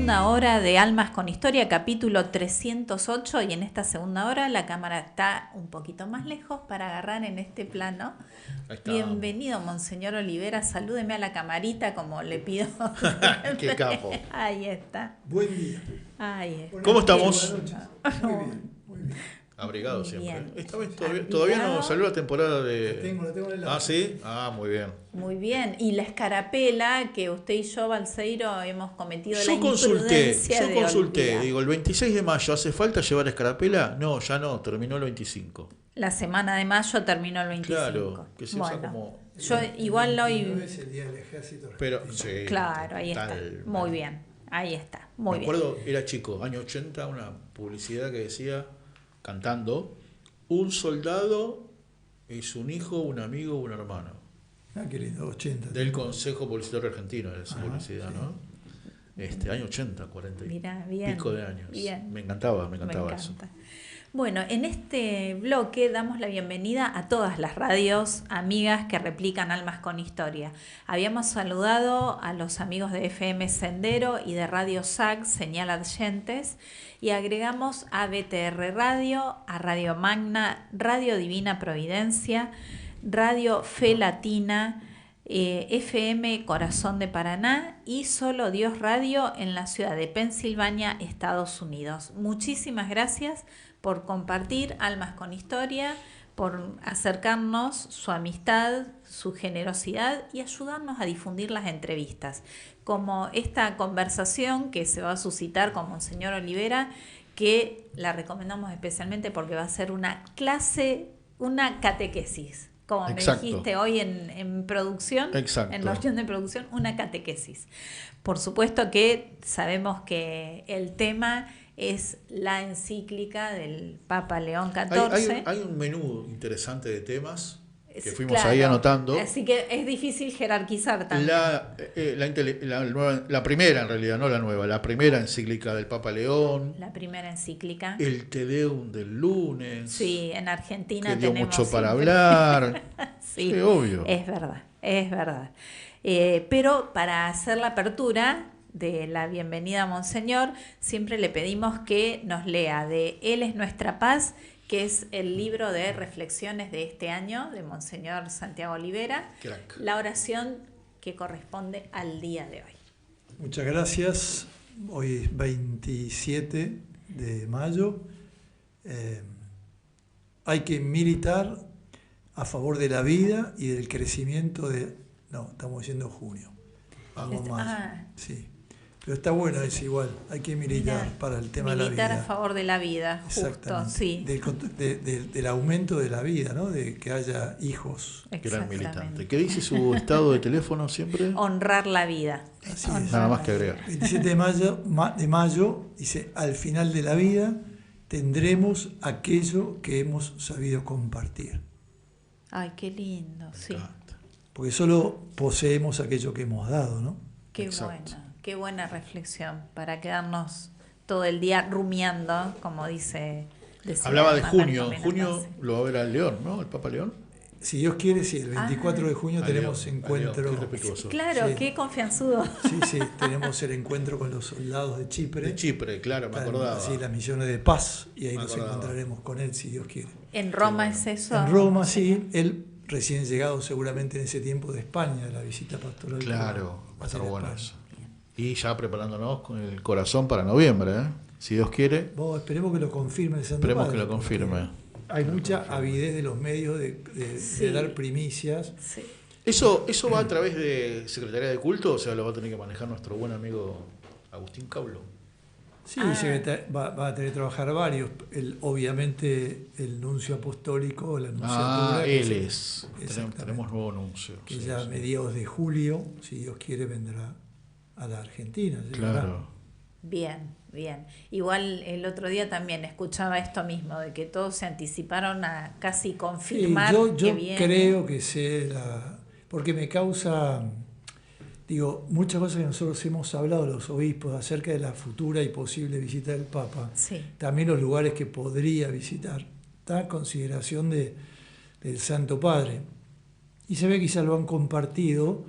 segunda hora de Almas con Historia, capítulo 308, y en esta segunda hora la cámara está un poquito más lejos para agarrar en este plano. Bienvenido, Monseñor Olivera, salúdeme a la camarita como le pido. ¡Qué capo! Ahí está. Buen día. Ahí está. ¿Cómo estamos? Buenas noches. Muy bien, muy bien. Abrigado Muy siempre. bien. Esta vez todavía no salió la temporada de... La tengo en el lado. Ah, ¿sí? Ah, muy bien. Muy bien. Y la escarapela que usted y yo, Balseiro, hemos cometido la Yo imprudencia de consulté, olvidar. digo, ¿el 26 de mayo hace falta llevar escarapela? No, ya no, terminó el 25. La semana de mayo terminó el 25. Claro, que se usa como... Yo igual hoy... Es el día del ejército. Pero, sí, Claro, ahí está. tal, Muy bien. Ahí está. Muy Me bien. acuerdo, era chico, año 80, una publicidad que decía, cantando, un soldado es un hijo, un amigo, un hermano. Ah, qué lindo, 80. Del Consejo Publicitario Argentino, era esa Ajá, publicidad, sí. ¿no? Año 80, 40 y Mirá, bien, pico de años. bien. Me encantaba Me eso. encanta. Bueno, en este bloque damos la bienvenida a todas las radios amigas que replican Almas con Historia. Habíamos saludado a los amigos de FM Sendero y de Radio SAC, Señal Adyentes, y agregamos a BTR Radio, a Radio Magna, Radio Divina Providencia, Radio Fe Latina, FM Corazón de Paraná y Solo Dios Radio en la ciudad de Pensilvania, Estados Unidos. Muchísimas gracias por compartir Almas con Historia, por acercarnos su amistad, su generosidad y ayudarnos a difundir las entrevistas, como esta conversación que se va a suscitar con Monseñor Olivera, que la recomendamos especialmente porque va a ser una clase, una catequesis. Como Exacto. me dijiste hoy en producción, Exacto. en la reunión de producción, una catequesis. Por supuesto que sabemos que el tema es la encíclica del Papa León XIV. Hay un menú interesante de temas que fuimos Claro, ahí anotando. Así que es difícil jerarquizar también. La primera, en realidad, no la nueva, la primera encíclica del Papa León, La primera encíclica. el Te Deum del lunes, Sí, en Argentina que dio tenemos mucho para siempre- hablar. Sí, Sí, obvio. es verdad, es verdad. Pero para hacer la apertura de la bienvenida a Monseñor, siempre le pedimos que nos lea de Él es nuestra paz, que es el libro de reflexiones de este año de Monseñor Santiago Olivera, Crack. la oración que corresponde al día de hoy. Muchas gracias. Hoy es 27 de mayo. Hay que militar a favor de la vida y del crecimiento de... No, estamos diciendo junio. Vamos mayo. Sí. Pero está bueno, es igual. Hay que militar para el tema de la vida. Militar a favor de la vida, justo, Exactamente. sí. Del aumento de la vida, ¿no? De que haya hijos. Gran Exactamente. militante. ¿Qué dice su estado de teléfono siempre? Honrar la vida. Así Honrar es. Nada más la que vida. agregar. 27 de mayo dice, al final de la vida tendremos aquello que hemos sabido compartir. Ay, qué lindo, sí. encanta. Porque solo poseemos aquello que hemos dado, ¿no? Qué Exacto. qué buena reflexión para quedarnos todo el día rumiando, como decía Hablaba de Macario junio. Menapase. Junio lo va a ver al León, ¿no? El Papa León. Si Dios quiere, sí, el 24 de junio tenemos León, encuentro. León, qué respetuoso. Claro, Sí. qué confianzudo. Sí, tenemos el encuentro con los soldados de Chipre. De Chipre, claro, me acordaba. Sí, las misiones de paz. Y ahí Me nos acordaba. encontraremos con él, si Dios quiere. En Roma bueno. es eso. En Roma, sí, él recién llegado seguramente en ese tiempo de España, de la visita pastoral. Claro, va a estar hacer bueno España. eso. Y ya preparándonos con el corazón para noviembre, ¿eh? Si Dios quiere, Vos, esperemos que lo confirme el Santo esperemos Padre, que lo confirme. porque Hay mucha avidez de los medios Sí. de dar primicias. Sí. ¿Eso va a través de Secretaría de Culto o sea, lo va a tener que manejar nuestro buen amigo Agustín Caulo? Sí, Ah. va a tener que trabajar varios. Obviamente el nuncio apostólico, la nunciatura. Él que es. Exactamente. Tenemos nuevo nuncio. Que sí, ya a sí. mediados de julio, si Dios quiere, vendrá a la Argentina. llegará. Claro. Bien, bien. Igual el otro día también escuchaba esto mismo, de que todos se anticiparon a casi Sí, confirmar yo que viene. creo que porque me causa, digo, muchas cosas que nosotros hemos hablado los obispos acerca de la futura y posible visita del Papa, Sí, también los lugares que podría visitar, está a consideración del Santo Padre. Y se ve que ya lo han compartido,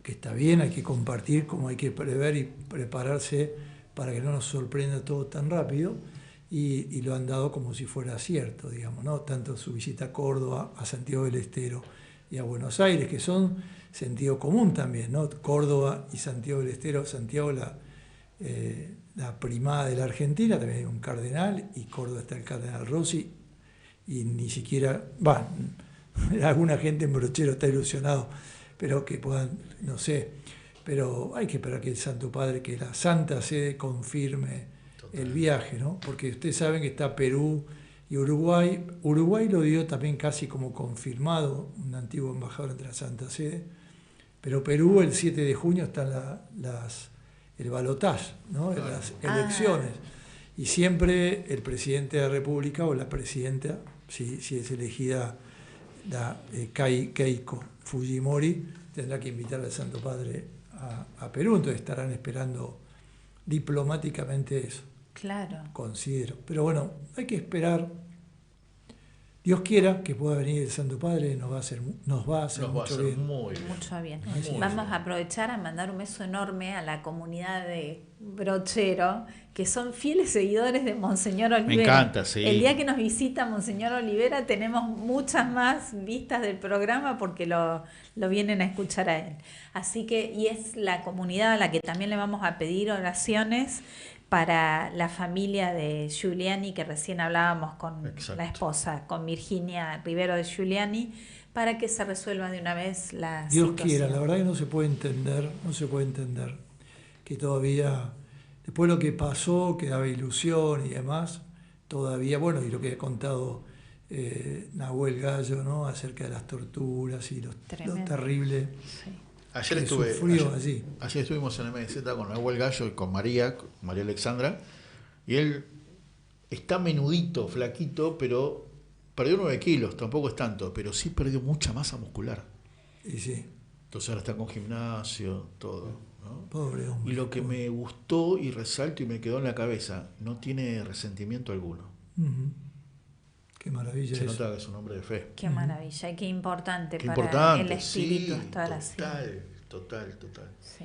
que está bien, hay que compartir como hay que prever y prepararse para que no nos sorprenda todo tan rápido, y lo han dado como si fuera cierto, digamos, ¿no? Tanto su visita a Córdoba, a Santiago del Estero y a Buenos Aires, que son sentido común también, ¿no? Córdoba y Santiago del Estero, Santiago la primada de la Argentina, también hay un cardenal, y Córdoba está el cardenal Rossi, y ni siquiera, alguna gente en Brochero está ilusionado, pero que puedan, no sé, pero hay que esperar que el Santo Padre, que la Santa Sede confirme el viaje, ¿no? Porque ustedes saben que está Perú y Uruguay. Uruguay lo dio también casi como confirmado, un antiguo embajador ante la Santa Sede, pero Perú el 7 de junio está el balotaje, ¿no? Las elecciones. Y siempre el presidente de la República o la presidenta, si es elegida Keiko Fujimori, tendrá que invitar al Santo Padre a Perú, entonces estarán esperando diplomáticamente eso. Claro. Considero. Pero bueno, hay que esperar. Dios quiera que pueda venir el Santo Padre, nos va a hacer mucho bien. Mucho bien. Vamos a aprovechar a mandar un beso enorme a la comunidad de Brochero, que son fieles seguidores de Monseñor Olivera. Me encanta, sí. El día que nos visita Monseñor Olivera tenemos muchas más vistas del programa porque lo vienen a escuchar a él. Así que, y es la comunidad a la que también le vamos a pedir oraciones para la familia de Giuliani, que recién hablábamos con la esposa, con Virginia Rivero de Giuliani, para que se resuelva de una vez la situación. Dios quiera, la verdad que no se puede entender que todavía, después de lo que pasó, que daba ilusión y demás, todavía, bueno, y lo que ha contado Nahuel Gallo, ¿no? Acerca de las torturas y lo terrible. Sí. Ayer estuvimos en MZ con Nahuel Gallo y con María Alexandra, y él está menudito, flaquito, pero perdió 9 kilos, tampoco es tanto, pero sí perdió mucha masa muscular. Y sí. Entonces ahora está con gimnasio, todo, ¿no? Pobre hombre. Y lo que me gustó y resalto y me quedó en la cabeza, no tiene resentimiento alguno. Uh-huh. Qué maravilla. Se nota que es un hombre de fe. Qué maravilla y qué importante para el espíritu estar así. Total. Sí.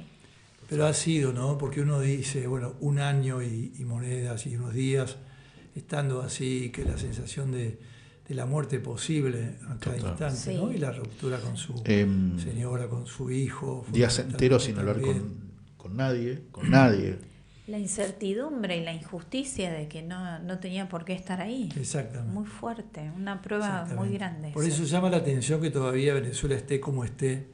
Pero ha sido, ¿no? Porque uno dice, bueno, un año y monedas y unos días estando así, que la sensación de la muerte posible a cada instante, sí. ¿no? Y la ruptura con su señora, con su hijo. Días enteros sin hablar con nadie. La incertidumbre y la injusticia de que no tenía por qué estar ahí. Exactamente. Muy fuerte, una prueba muy grande. Por eso llama la atención que todavía Venezuela esté como esté,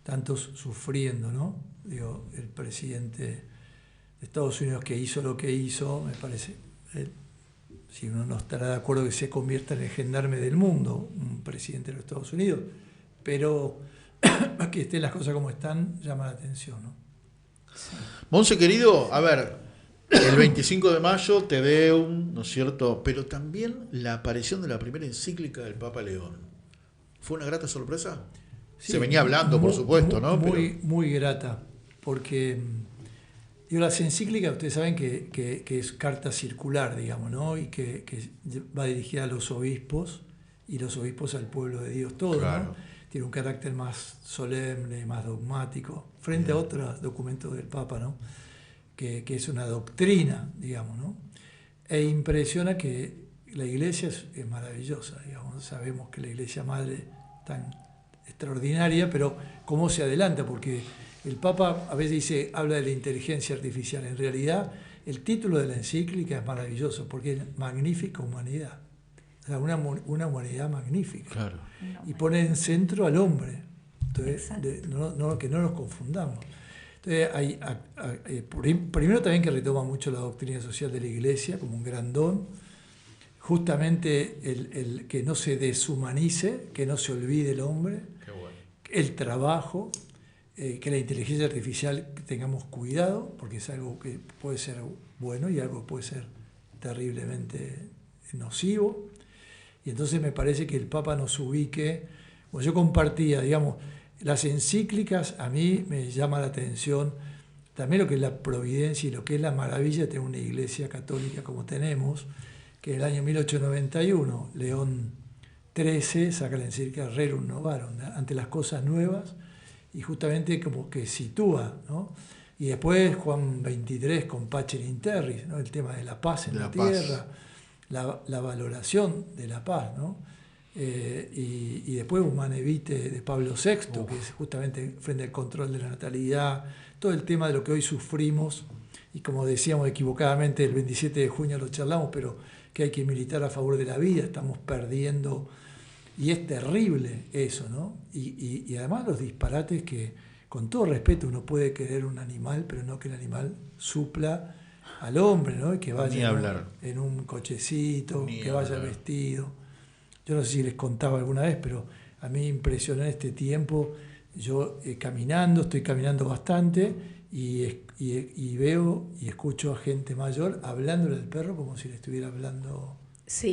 tantos sufriendo, ¿no? Digo, el presidente de Estados Unidos que hizo lo que hizo, me parece, si uno no estará de acuerdo que se convierta en el gendarme del mundo, un presidente de los Estados Unidos, pero que estén las cosas como están, llama la atención, ¿no? Sí. Monse, querido, a ver, el 25 de mayo Te Deum, ¿no es cierto? Pero también la aparición de la primera encíclica del Papa León. ¿Fue una grata sorpresa? Sí, se venía hablando, por supuesto, ¿no? Muy grata, porque las encíclicas, ustedes saben que es carta circular, digamos, ¿no? Y que va dirigida a los obispos, y los obispos al pueblo de Dios todo, claro. ¿no? Tiene un carácter más solemne, más dogmático, frente a otros documentos del Papa, ¿no? Que es una doctrina, digamos, ¿no? E impresiona que la Iglesia es maravillosa, digamos, sabemos que la Iglesia Madre tan extraordinaria, pero cómo se adelanta, porque el Papa a veces habla de la inteligencia artificial. En realidad, el título de la encíclica es maravilloso, porque es Magnífica Humanidad. O sea, una humanidad magnífica. Claro. Y pone en centro al hombre. Entonces, que no nos confundamos. Entonces, primero también que retoma mucho la doctrina social de la Iglesia como un gran don. Justamente el que no se deshumanice, que no se olvide el hombre. Qué bueno. El trabajo, que la inteligencia artificial tengamos cuidado, porque es algo que puede ser bueno y algo que puede ser terriblemente nocivo. Y entonces me parece que el Papa nos ubique, bueno, yo compartía, digamos, las encíclicas, a mí me llama la atención también lo que es la providencia y lo que es la maravilla de tener una iglesia católica como tenemos, que en el año 1891 León XIII saca la encíclica Rerum Novarum, ante las cosas nuevas, y justamente como que sitúa, ¿no? Y después Juan 23 con Pacem in Terris, ¿no? El tema de la paz en la tierra, la valoración de la paz, ¿no? Y después Humane Vitae de Pablo VI, que es justamente frente al control de la natalidad, todo el tema de lo que hoy sufrimos, y como decíamos equivocadamente, el 27 de junio lo charlamos, pero que hay que militar a favor de la vida, estamos perdiendo, y es terrible eso, ¿no? Y además los disparates que, con todo respeto, uno puede querer un animal, pero no que el animal supla al hombre, ¿no? Y que vaya en un cochecito, que vaya vestido. Yo no sé si les contaba alguna vez, pero a mí me impresionó en este tiempo, yo estoy caminando bastante, y veo y escucho a gente mayor hablándole al perro como si le estuviera hablando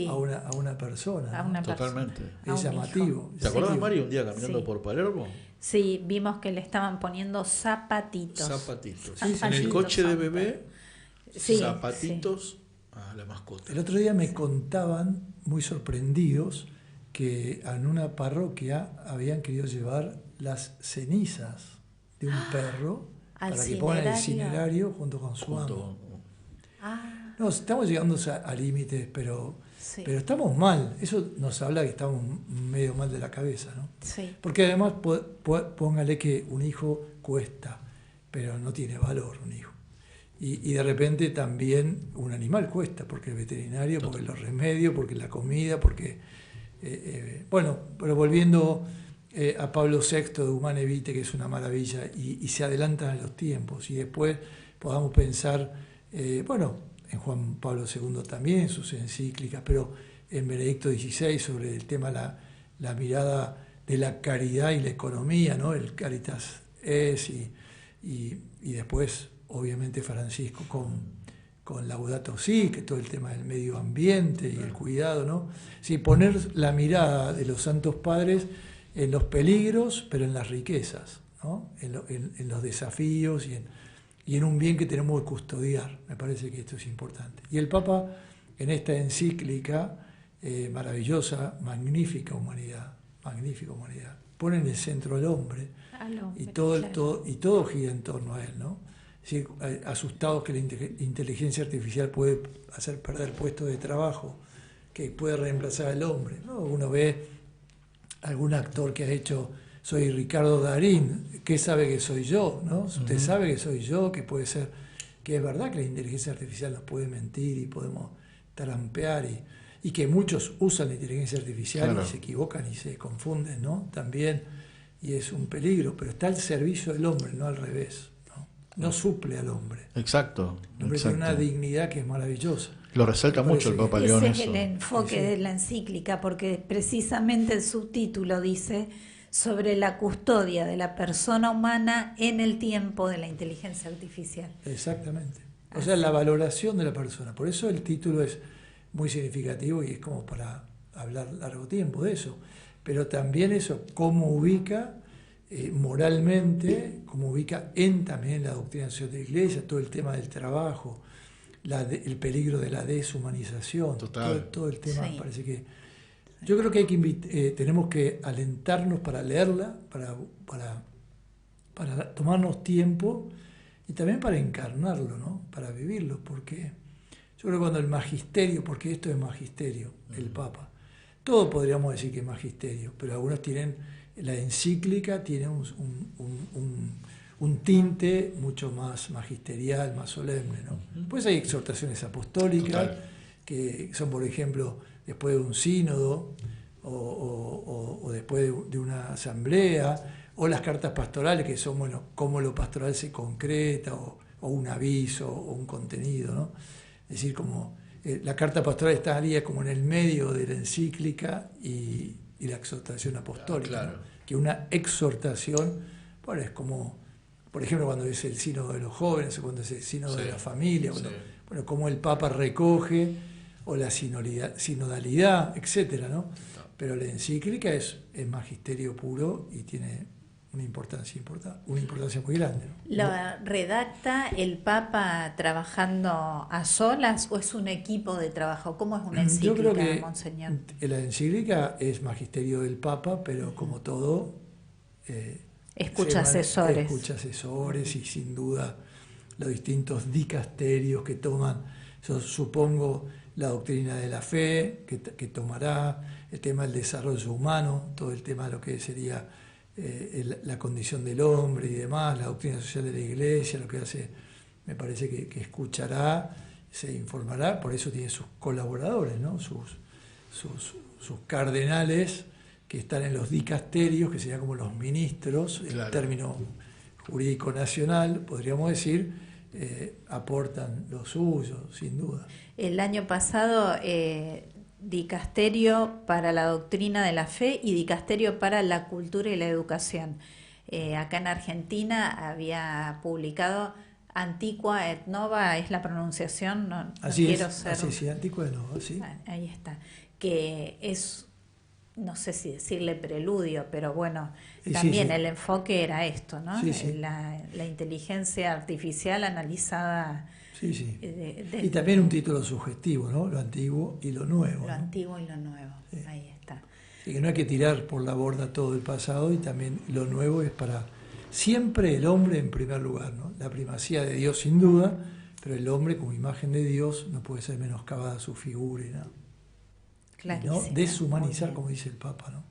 a una persona. A una Totalmente. Persona. Es llamativo. ¿Te acordás, Mari, un día caminando por Palermo? Sí, vimos que le estaban poniendo zapatitos. Zapatitos. Sí, en el coche de bebé, zapatitos a la mascota. El otro día me contaban, muy sorprendidos, que en una parroquia habían querido llevar las cenizas de un perro para que pongan el incinerario junto con su amo. No, estamos llegando a límites, pero estamos mal. Eso nos habla que estamos medio mal de la cabeza, ¿no? Sí. Porque además, póngale que un hijo cuesta, pero no tiene valor un hijo. Y de repente también un animal cuesta, porque el veterinario, porque los remedios, porque la comida, porque... bueno, pero volviendo a Pablo VI de Humane Vitae, que es una maravilla, y se adelantan a los tiempos, y después podamos pensar, en Juan Pablo II también, en sus encíclicas, pero en Benedicto XVI sobre el tema la mirada de la caridad y la economía, ¿no? El Caritas es, y después, obviamente, Francisco con Laudato Si, que todo el tema del medio ambiente y el cuidado, ¿no? Sí, poner la mirada de los santos padres en los peligros, pero en las riquezas, ¿no? En los desafíos y en un bien que tenemos que custodiar. Me parece que esto es importante. Y el Papa, en esta encíclica maravillosa, magnífica humanidad, pone en el centro al hombre, y todo gira en torno a él, ¿no? Sí, asustados que la inteligencia artificial puede hacer perder puestos de trabajo, que puede reemplazar al hombre, ¿no? Uno ve algún actor que ha hecho soy Ricardo Darín, ¿qué sabe que soy yo? ¿No? Usted sabe que soy yo, que puede ser, que es verdad que la inteligencia artificial nos puede mentir y podemos trampear, y que muchos usan la inteligencia artificial y se equivocan y se confunden, ¿no? También, y es un peligro, pero está al servicio del hombre, no al revés. No suple al hombre. Exacto. El hombre tiene una dignidad que es maravillosa. Lo resalta mucho el Papa León. Ese es el enfoque de la encíclica, porque precisamente el subtítulo dice sobre la custodia de la persona humana en el tiempo de la inteligencia artificial. Exactamente. O sea, la valoración de la persona. Por eso el título es muy significativo y es como para hablar largo tiempo de eso. Pero también eso, cómo ubica moralmente, como ubica también la doctrina de la Iglesia, todo el tema del trabajo, el peligro de la deshumanización, todo el tema. Parece que yo creo que tenemos que alentarnos para leerla, para tomarnos tiempo y también para encarnarlo, ¿no? Para vivirlo, porque yo creo que cuando el magisterio, porque esto es magisterio, el Papa, todo podríamos decir que es magisterio, pero algunos tienen... La encíclica tiene un tinte mucho más magisterial, más solemne, ¿no? Pues hay exhortaciones apostólicas que son, por ejemplo, después de un sínodo o después de una asamblea, o las cartas pastorales que son, bueno, cómo lo pastoral se concreta, o un aviso o un contenido, ¿no? Es decir, como la carta pastoral estaría como en el medio de la encíclica y la exhortación apostólica, ¿no? Que una exhortación, bueno, es como, por ejemplo, cuando es el sínodo de los jóvenes o cuando es el sínodo de la familia, bueno, como el Papa recoge, o la sinodalidad, etcétera, ¿no? Pero la encíclica es magisterio puro y tiene una importancia muy grande, ¿no? ¿Lo redacta el Papa trabajando a solas o es un equipo de trabajo? ¿Cómo es una encíclica, Yo creo que Monseñor? La encíclica es magisterio del Papa, pero como todo... Escucha asesores. Escucha asesores y sin duda los distintos dicasterios que toman, yo supongo, la doctrina de la fe que tomará, el tema del desarrollo humano, todo el tema de lo que sería la condición del hombre y demás, la doctrina social de la Iglesia, lo que hace, me parece que escuchará, se informará, por eso tiene sus colaboradores, ¿no? sus cardenales que están en los dicasterios, que serían como los ministros, claro. El término jurídico nacional, podríamos decir, aportan lo suyo, sin duda. El año pasado, dicasterio para la doctrina de la fe y dicasterio para la cultura y la educación. Acá en Argentina había publicado Antiqua et Nova, es la pronunciación, no quiero ser... Así es, Antiqua et Nova, sí. Ahí está, que es, no sé si decirle preludio, pero bueno, también sí. El enfoque era esto, ¿no? Sí, sí. La inteligencia artificial analizada... Sí, sí. Y también un título sugestivo, ¿no? Lo antiguo y lo nuevo. Lo antiguo y lo nuevo, sí. Ahí está. Y que no hay que tirar por la borda todo el pasado, y también lo nuevo es para siempre el hombre en primer lugar, ¿no? La primacía de Dios sin duda, pero el hombre como imagen de Dios no puede ser menoscabada su figura y nada. Clarísimo. ¿No? Deshumanizar, como dice el Papa, ¿no?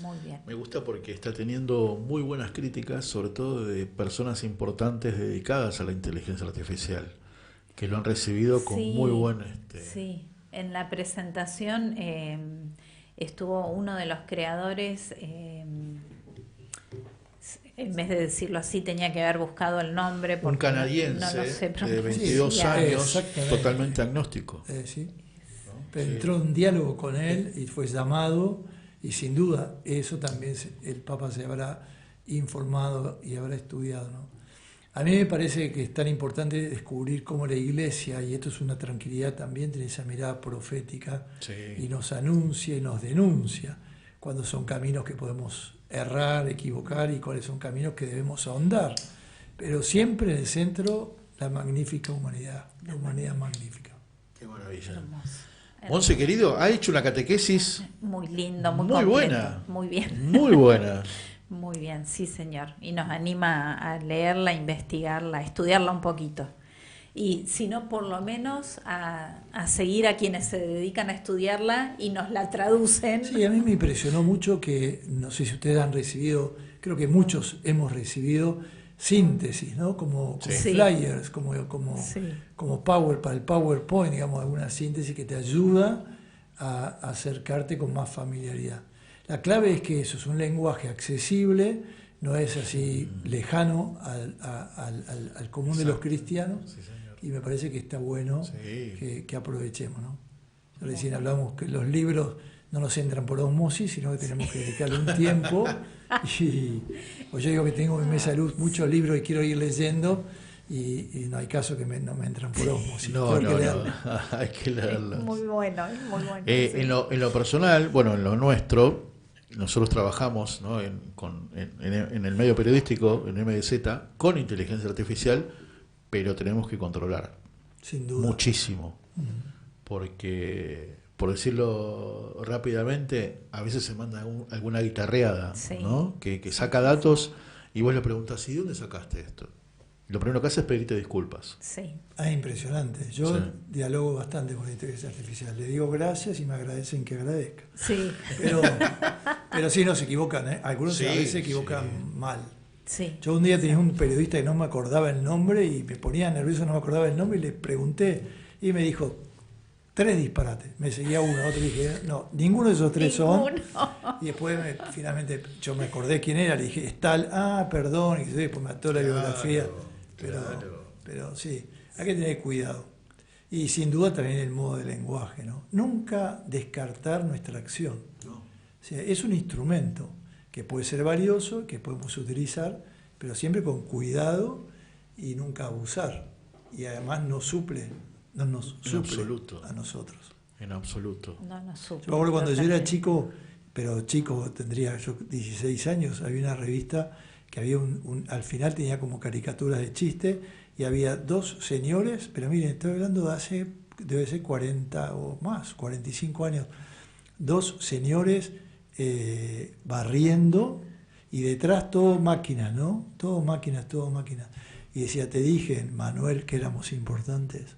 Muy bien. Me gusta porque está teniendo muy buenas críticas, sobre todo de personas importantes dedicadas a la inteligencia artificial, que lo han recibido con muy buen... Sí, en la presentación estuvo uno de los creadores, en vez de decirlo así, tenía que haber buscado el nombre. Un canadiense no lo sé de 22 años, totalmente agnóstico. Sí. ¿No? Pero entró en diálogo con él y fue llamado, y sin duda eso también el Papa se habrá informado y habrá estudiado, ¿no? A mí me parece que es tan importante descubrir cómo la Iglesia, y esto es una tranquilidad también, tiene esa mirada profética, y nos anuncia y nos denuncia cuándo son caminos que podemos errar, equivocar, y cuáles son caminos que debemos ahondar. Pero siempre en el centro la magnífica humanidad, la humanidad magnífica. Qué maravilla. Hermoso. Monse, querido, ha hecho una catequesis muy lindo, muy completo, buena. Muy bien. Muy buena. Muy bien, sí señor, y nos anima a leerla, a investigarla, a estudiarla un poquito, y si no, por lo menos a seguir a quienes se dedican a estudiarla y nos la traducen. Sí, a mí me impresionó mucho que, no sé si ustedes han recibido, creo que muchos hemos recibido síntesis, ¿no? Como flyers, como Power, para el PowerPoint, digamos, alguna síntesis que te ayuda a acercarte con más familiaridad. La clave es que eso es un lenguaje accesible, no es así lejano al común de los cristianos, y me parece que está bueno que aprovechemos, ¿no? Recién hablamos que los libros no nos entran por osmosis, sino que tenemos que dedicarle un tiempo, y pues yo digo que tengo en mesa de luz muchos libros y quiero ir leyendo, y no hay caso que no me entran por osmosis. No, hay que leerlos. Muy bueno, muy bueno. En lo personal, bueno, en lo nuestro, nosotros trabajamos, ¿no? en el medio periodístico, en MDZ, con inteligencia artificial, pero tenemos que controlar. Sin duda. Muchísimo. Porque, por decirlo rápidamente, a veces se manda alguna guitarreada, ¿no? Que saca datos y vos le preguntás, ¿y de dónde sacaste esto? Lo primero que hace es pedirte disculpas. Sí. Es impresionante. Yo dialogo bastante con la inteligencia artificial. Le digo gracias y me agradecen que agradezca. Sí. Pero sí, no se equivocan, ¿eh? Algunos a veces se equivocan mal. Sí. Yo un día tenía un periodista que no me acordaba el nombre y me ponía nervioso, no me acordaba el nombre, y le pregunté y me dijo 3 disparates. Me seguía uno, otro, y dije, no, ninguno de esos 3 son. Y después finalmente yo me acordé quién era, le dije, es tal, perdón, y después me ató la biografía. Pero sí, hay que tener cuidado. Y sin duda también el modo de lenguaje, ¿no? Nunca descartar nuestra acción. No. O sea, es un instrumento que puede ser valioso, que podemos utilizar, pero siempre con cuidado y nunca abusar. Y además no nos suple a nosotros. En absoluto. No nos suple. Yo me acuerdo cuando yo era chico, pero chico, tendría yo 16 años, había una revista que había al final tenía como caricaturas de chiste, y había 2 señores, pero miren, estoy hablando de hace, debe ser 40 o más, 45 años, 2 señores barriendo, y detrás todo máquinas, ¿no? Todo máquinas. y decía, te dije, Manuel, que éramos importantes.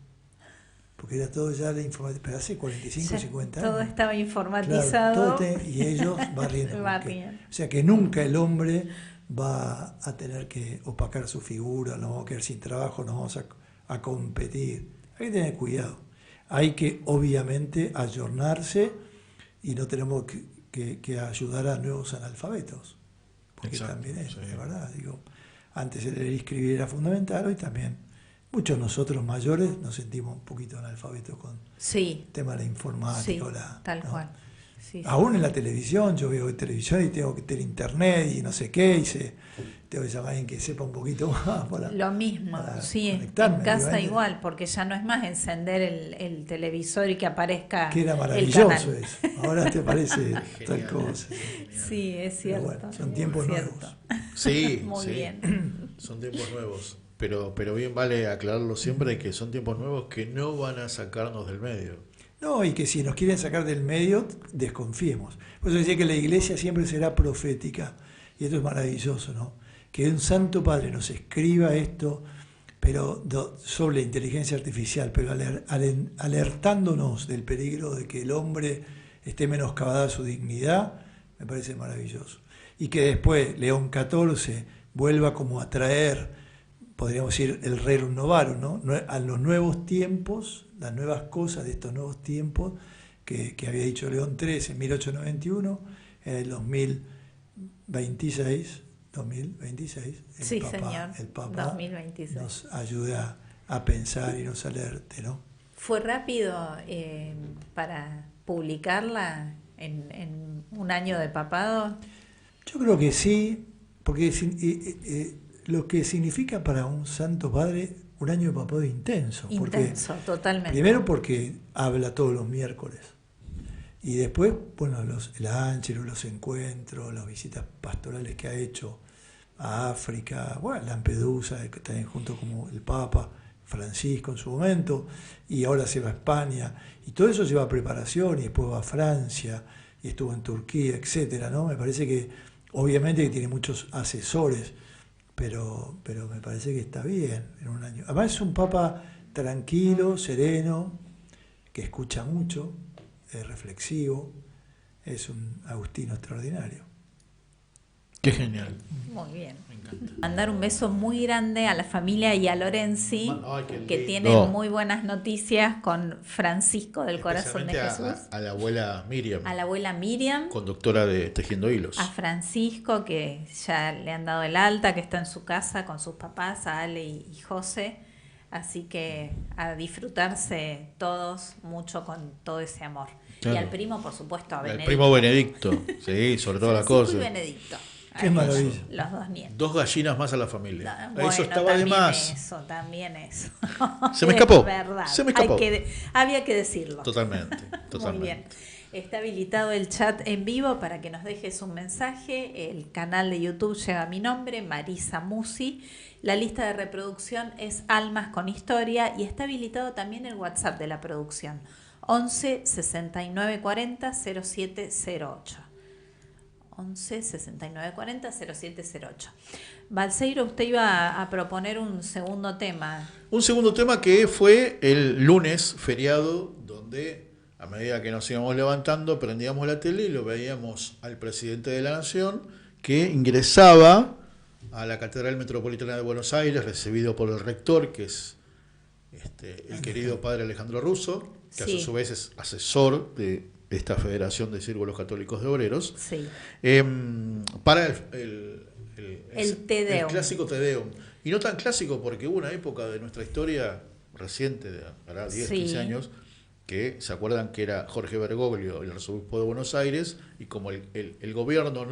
Porque era todo ya la información, pero hace 45, 50 años. Todo estaba informatizado. Claro, y ellos barriendo. O sea que nunca el hombre va a tener que opacar su figura, nos vamos a quedar sin trabajo, nos vamos a competir. Hay que tener cuidado. Hay que, obviamente, ayornarse y no tenemos que ayudar a nuevos analfabetos. Porque también es verdad. Digo, antes el leer y escribir era fundamental, hoy también. Muchos de nosotros mayores nos sentimos un poquito analfabetos con el tema de la informática. Tal cual. Aún en la televisión, yo veo televisión y tengo que tener internet y no sé qué, y tengo que llamar a alguien que sepa un poquito más. Lo mismo, en casa igual, porque ya no es más encender el televisor y que aparezca que era maravilloso eso, ahora te parece tal cosa. Sí, es cierto. Bueno, son tiempos nuevos. Sí, muy bien. Son tiempos nuevos. Pero bien vale aclararlo siempre que son tiempos nuevos que no van a sacarnos del medio. No, y que si nos quieren sacar del medio, desconfiemos. Por eso decía que la iglesia siempre será profética. Y esto es maravilloso, ¿no? Que un Santo Padre nos escriba esto, pero sobre la inteligencia artificial, pero alertándonos del peligro de que el hombre esté menoscabada su dignidad, me parece maravilloso. Y que después León XIV vuelva como a traer, podríamos decir, el rerum novarum, ¿no? A los nuevos tiempos, las nuevas cosas de estos nuevos tiempos que había dicho León XIII en 1891, en el 2026, el Papa 2026. Nos ayuda a pensar y nos alerte, ¿no? ¿Fue rápido para publicarla en un año de papado? Yo creo que sí, porque lo que significa para un Santo Padre un año de papado intenso. Intenso, totalmente. Primero porque habla todos los miércoles. Y después, bueno, el Ángelus, los encuentros, las visitas pastorales que ha hecho a África, bueno, Lampedusa, también junto como el Papa Francisco en su momento, y ahora se va a España. Y todo eso lleva preparación, y después va a Francia, y estuvo en Turquía, etcétera, ¿no? Me parece que, obviamente, que tiene muchos asesores, pero me parece que está bien en un año. Además es un papa tranquilo, sereno, que escucha mucho, es reflexivo, es un agustino extraordinario. Qué genial. Muy bien. Me encanta. Mandar un beso muy grande a la familia y a Lorenzi, que tienen muy buenas noticias con Francisco del Corazón de Jesús. A la abuela Miriam. A la abuela Miriam. Conductora de Tejiendo Hilos. A Francisco, que ya le han dado el alta, que está en su casa con sus papás, a Ale y José. Así que a disfrutarse todos mucho con todo ese amor. Claro. Y al primo, por supuesto, a Benedicto. El primo Benedicto, sí, sobre todas las cosas. Y Benedicto. Qué maravilla. Los dos nietos. 2 gallinas más a la familia. Bueno, eso estaba de más. También eso. Se me escapó. Verdad. Se me escapó. Había que decirlo. Totalmente. Muy bien. Está habilitado el chat en vivo para que nos dejes un mensaje. El canal de YouTube lleva mi nombre, Marisa Musi. La lista de reproducción es Almas con Historia y está habilitado también el WhatsApp de la producción. 11 69 40 0708. 11 69 40 0708. Balseiro, usted iba a proponer un segundo tema. Un segundo tema que fue el lunes feriado, donde a medida que nos íbamos levantando prendíamos la tele y lo veíamos al presidente de la Nación que ingresaba a la Catedral Metropolitana de Buenos Aires, recibido por el rector, que es el querido padre Alejandro Russo, que a su vez es asesor de esta Federación de Círculos Católicos de Obreros, para el Te Deum. El clásico Te Deum. Y no tan clásico porque hubo una época de nuestra historia reciente, de 10, 15 años, que se acuerdan que era Jorge Bergoglio, el arzobispo de Buenos Aires, y como el gobierno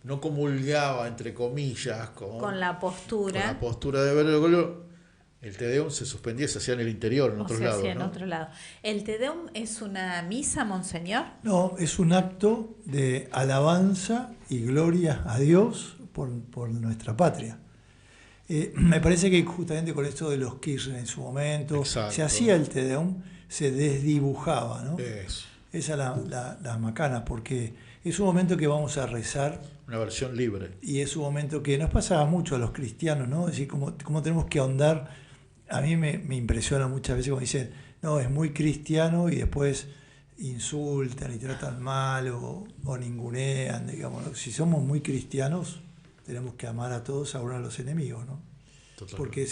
no comulgaba, entre comillas, con la postura de Bergoglio, el Te Deum se suspendía, se hacía en el interior, en otros lados. En otro lado. ¿El Te Deum es una misa, monseñor? No, es un acto de alabanza y gloria a Dios por nuestra patria. Me parece que justamente con esto de los Kirchner en su momento, se hacía el Te Deum, se desdibujaba, ¿no? Esa es la macana, porque Es un momento que vamos a rezar. Una versión libre. Y es un momento que nos pasaba mucho a los cristianos, ¿no? Es decir, cómo tenemos que ahondar. A mí me impresiona muchas veces cuando dicen, no, es muy cristiano y después insultan y tratan mal o ningunean, digamos. Si somos muy cristianos, tenemos que amar a todos, aún a los enemigos, ¿no? Totalmente. Porque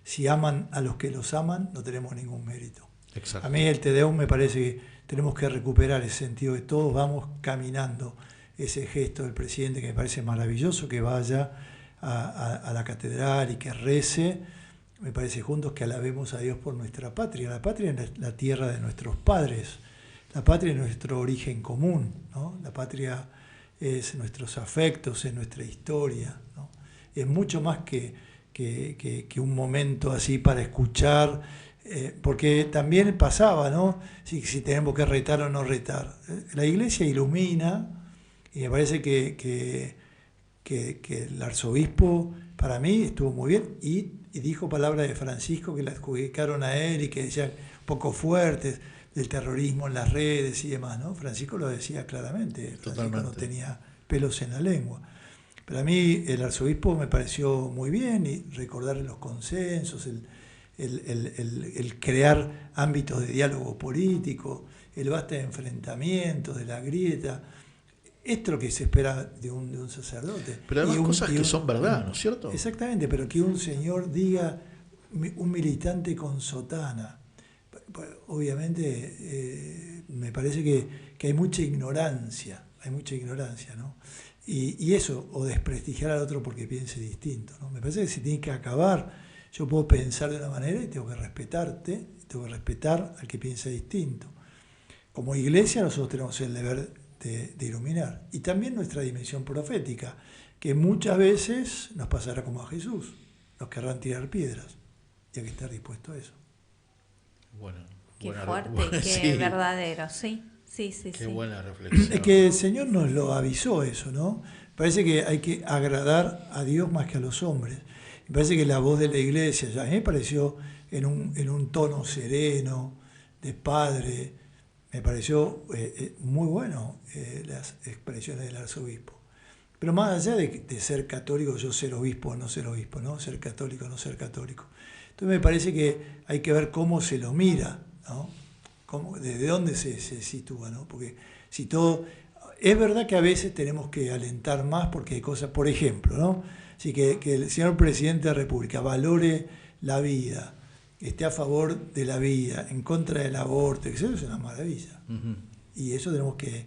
si aman a los que los aman, no tenemos ningún mérito. Exacto. A mí el Te Deum me parece que tenemos que recuperar ese sentido de todos vamos caminando, ese gesto del presidente que me parece maravilloso, que vaya a la catedral y que rece, me parece juntos que alabemos a Dios por nuestra patria. La patria es la tierra de nuestros padres, la patria es nuestro origen común, ¿no? La patria es nuestros afectos, es nuestra historia, ¿no? Es mucho más que un momento así para escuchar, porque también pasaba, ¿no? Si tenemos que retar o no retar. La Iglesia ilumina y me parece que el arzobispo para mí estuvo muy bien y dijo palabras de Francisco que le adjudicaron a él y que decían poco fuertes del terrorismo en las redes y demás, ¿no? Francisco lo decía claramente, Francisco no tenía pelos en la lengua. Pero a mí el arzobispo me pareció muy bien y recordar los consensos, el crear ámbitos de diálogo político, el basta de enfrentamientos, de la grieta. Esto es lo que se espera de un sacerdote. Pero además cosas que son verdad, ¿no es cierto? Exactamente, pero que un señor diga, un militante con sotana. Obviamente me parece que hay mucha ignorancia, ¿no? Y eso, o desprestigiar al otro porque piense distinto, ¿no? Me parece que se tiene que acabar. Yo puedo pensar de una manera y tengo que respetarte, tengo que respetar al que piensa distinto. Como iglesia nosotros tenemos el deber de iluminar. Y también nuestra dimensión profética, que muchas veces nos pasará como a Jesús, nos querrán tirar piedras. Y hay que estar dispuesto a eso. Bueno, qué fuerte, qué sí. Verdadero, sí. Sí. Qué buena reflexión. Es que el Señor nos lo avisó eso, ¿no? Parece que hay que agradar a Dios más que a los hombres. Me parece que la voz de la iglesia, ya a mí me pareció en un tono sereno, de padre, me pareció muy bueno las expresiones del arzobispo. Pero más allá de ser católico, yo ser obispo o no ser obispo, ¿no? Ser católico o no ser católico. Entonces me parece que hay que ver cómo se lo mira, ¿no? Desde dónde se sitúa, ¿no? Porque si todo... Es verdad que a veces tenemos que alentar más porque hay cosas, por ejemplo, ¿no? Así que el señor presidente de la República valore la vida, esté a favor de la vida, en contra del aborto, eso es una maravilla. Uh-huh. Y eso tenemos que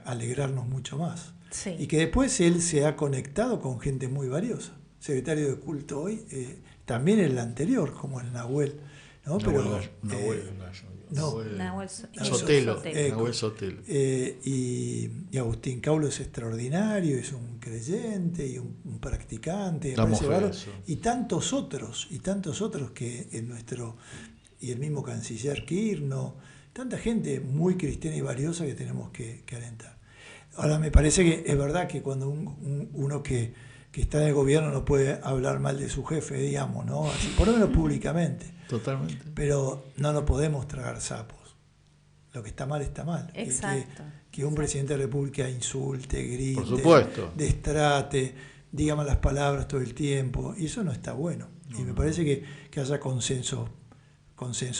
alegrarnos mucho más. Sí. Y que después él se ha conectado con gente muy valiosa. Secretario de culto hoy, también el anterior, como el Nahuel, ¿no? Nahuel Sotelo. Y Agustín Caulo es extraordinario, es un creyente y un practicante, y tantos otros que en nuestro, y el mismo canciller Kirchner, tanta gente muy cristiana y valiosa que tenemos que alentar. Ahora me parece que es verdad que cuando uno que está en el gobierno no puede hablar mal de su jefe, digamos, ¿no? Así, por lo menos públicamente. Totalmente. Pero no podemos tragar sapos. Lo que está mal, está mal. Exacto. Que un presidente de la República insulte, grite, por supuesto, destrate, diga malas palabras todo el tiempo. Y eso no está bueno. Y me parece que haya consenso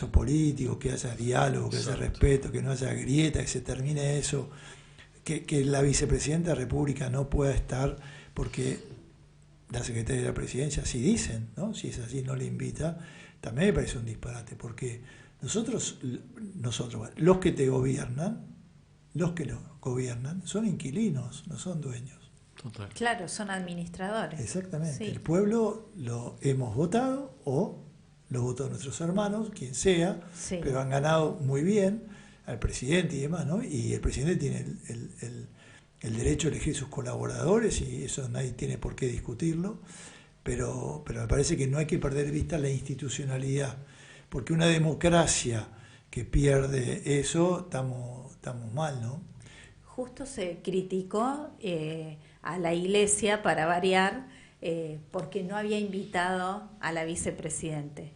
político, que haya diálogo, que haya respeto, que no haya grieta, que se termine eso. Que la vicepresidenta de la República no pueda estar porque la secretaria de la presidencia, si dicen, ¿no? Si es así, no le invita, también me parece un disparate, porque nosotros, los que te gobiernan, son inquilinos, no son dueños. Total. Claro, son administradores. Exactamente. Sí. El pueblo lo hemos votado o lo votó nuestros hermanos, quien sea, sí. Pero han ganado muy bien al presidente y demás, ¿no? Y el presidente tiene el derecho a elegir sus colaboradores y eso nadie tiene por qué discutirlo, pero me parece que no hay que perder de vista la institucionalidad, porque una democracia que pierde eso, estamos mal, ¿no? Justo se criticó a la Iglesia, para variar, porque no había invitado a la vicepresidente.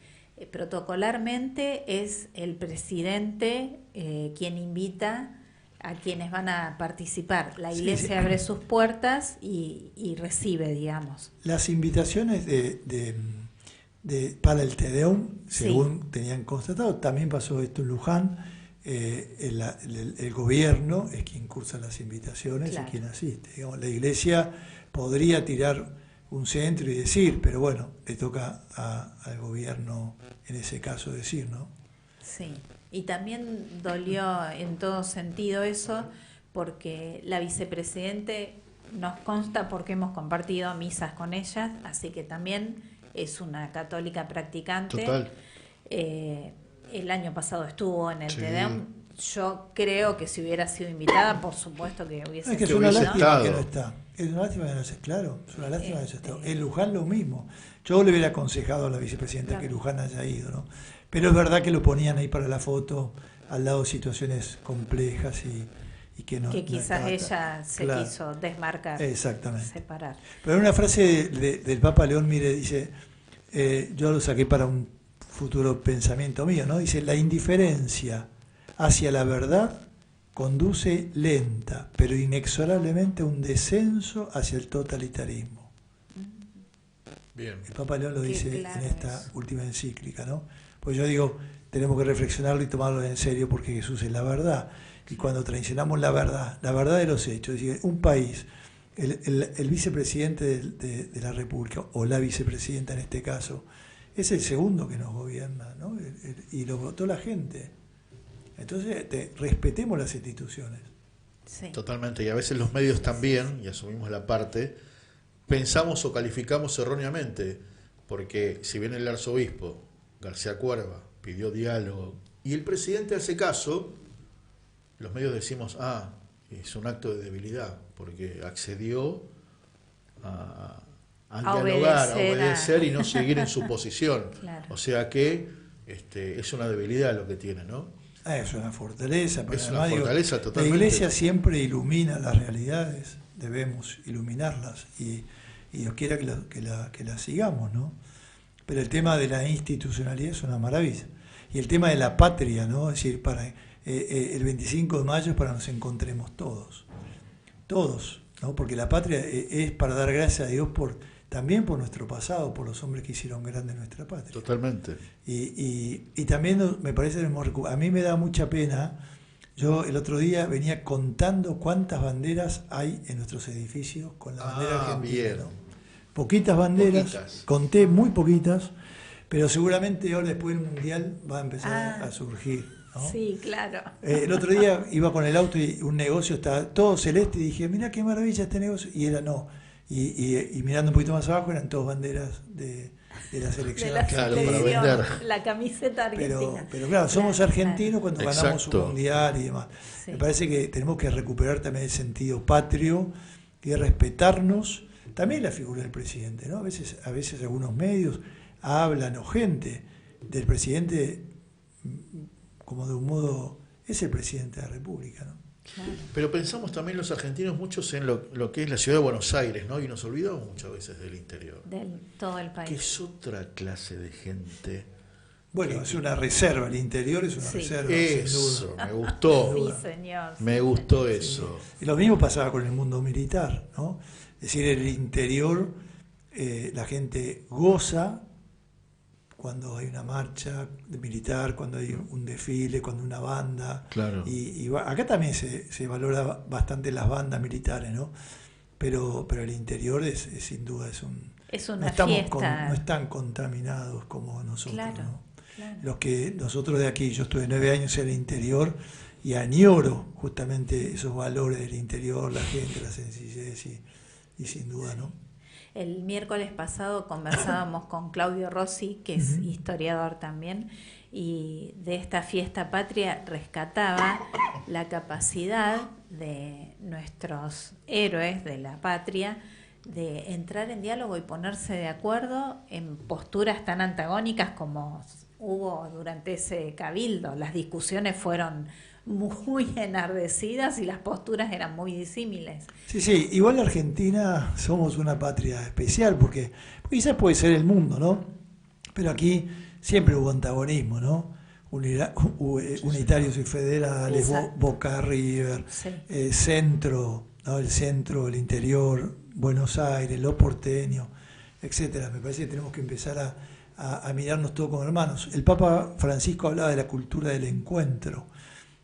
Protocolarmente es el presidente quien invita a quienes van a participar. La iglesia abre sus puertas y recibe, digamos. Las invitaciones para el Te Deum, según tenían constatado, también pasó esto en Luján. El gobierno es quien cursa las invitaciones y quien asiste. Digamos, la iglesia podría tirar un centro y decir, pero bueno, le toca al gobierno en ese caso decir, ¿no? Sí, y también dolió en todo sentido eso, porque la vicepresidente nos consta porque hemos compartido misas con ella, así que también es una católica practicante. Total. El año pasado estuvo en el Te Deum. Yo creo que si hubiera sido invitada, por supuesto que hubiese estado. Es una lástima que no está. Es una lástima que no esté, claro. Es una lástima que no esté. En Luján lo mismo. Yo le hubiera aconsejado a la vicepresidenta que Luján haya ido, ¿no? Pero es verdad que lo ponían ahí para la foto, al lado de situaciones complejas y que no. Que quizás no ella se quiso desmarcar. Exactamente. Separar. Pero una frase del Papa León, mire, dice, yo lo saqué para un futuro pensamiento mío, ¿no? Dice, la indiferencia hacia la verdad conduce lenta, pero inexorablemente a un descenso hacia el totalitarismo. Bien. El Papa León lo dice claro en esta eso. última encíclica, ¿no? Pues yo digo, tenemos que reflexionarlo y tomarlo en serio porque Jesús es la verdad. Y cuando traicionamos la verdad de los hechos, es decir, un país, el vicepresidente de la República, o la vicepresidenta en este caso, es el segundo que nos gobierna, ¿no? Y lo votó la gente. Entonces, respetemos las instituciones. Sí. Totalmente, y a veces los medios también, y asumimos la parte, pensamos o calificamos erróneamente, porque si bien el arzobispo García Cuerva pidió diálogo y el presidente hace caso, los medios decimos, es un acto de debilidad, porque accedió a dialogar, a obedecer y no seguir en su posición. Claro. O sea que es una debilidad lo que tiene, ¿no? Es una fortaleza. Es una fortaleza totalmente. La Iglesia siempre ilumina las realidades, debemos iluminarlas y Dios quiera que las sigamos, ¿no? Pero el tema de la institucionalidad es una maravilla. Y el tema de la patria, ¿no? Es decir, el 25 de mayo es para que nos encontremos todos, ¿no? Porque la patria es para dar gracias a Dios también por nuestro pasado, por los hombres que hicieron grande nuestra patria. Totalmente. Y también me parece, a mí me da mucha pena, yo el otro día venía contando cuántas banderas hay en nuestros edificios con la bandera argentina. Bien. ¿No? Poquitas banderas, conté muy poquitas, pero seguramente ahora después del Mundial va a empezar a surgir, ¿no? Sí, claro. El otro día iba con el auto y un negocio estaba todo celeste y dije, mira qué maravilla este negocio, y era no. Y mirando un poquito más abajo eran todas banderas de la selección argentina. Claro, para vender. La camiseta argentina. Pero claro, somos argentinos cuando ganamos un mundial y demás. Sí. Me parece que tenemos que recuperar también el sentido patrio y respetarnos. También la figura del presidente, ¿no? A veces algunos medios hablan o gente del presidente como de un modo, es el presidente de la República, ¿no? Claro. Pero pensamos también los argentinos muchos en lo que es la ciudad de Buenos Aires, ¿no? Y nos olvidamos muchas veces del interior. De todo el país. Que es otra clase de gente. Bueno, es una reserva, el interior es una reserva. Eso, me gustó. Sí, señor. Me gustó eso. Y lo mismo pasaba con el mundo militar, ¿no? Es decir, en el interior la gente goza cuando hay una marcha militar, cuando hay un desfile, cuando una banda. Claro. Y acá también se valora bastante las bandas militares, ¿no? Pero el interior es sin duda es una fiesta. No están contaminados como nosotros, claro, ¿no? Claro. Los que nosotros de aquí, yo estuve 9 años en el interior y añoro justamente esos valores del interior, la gente, la sencillez y sin duda, ¿no? El miércoles pasado conversábamos con Claudio Rossi, que es historiador también, y de esta fiesta patria rescataba la capacidad de nuestros héroes de la patria de entrar en diálogo y ponerse de acuerdo en posturas tan antagónicas como hubo durante ese cabildo. Las discusiones fueron muy enardecidas y las posturas eran muy disímiles. Sí, igual Argentina somos una patria especial porque quizás puede ser el mundo, ¿no? Pero aquí siempre hubo antagonismo, ¿no? unitarios y federales, Boca River, centro, ¿no? El centro, el interior, Buenos Aires, lo porteño, etcétera. Me parece que tenemos que empezar a mirarnos todos como hermanos. El Papa Francisco hablaba de la cultura del encuentro.